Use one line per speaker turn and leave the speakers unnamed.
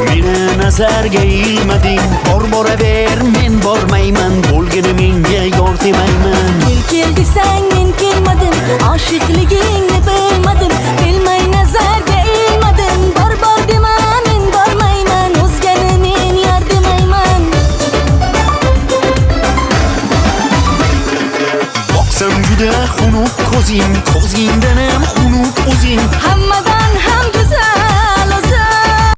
Meni nazarga ilmading, boraver men bormayman, bo'lgani menga yor demayman.
Kel desang men kelmadim, oshiqligingni bilmadim, bilmay nazarga ilmadim, bor dema men bormayman, o'zgani men yor demayman.
Boqsam juda xunuk ko'zing,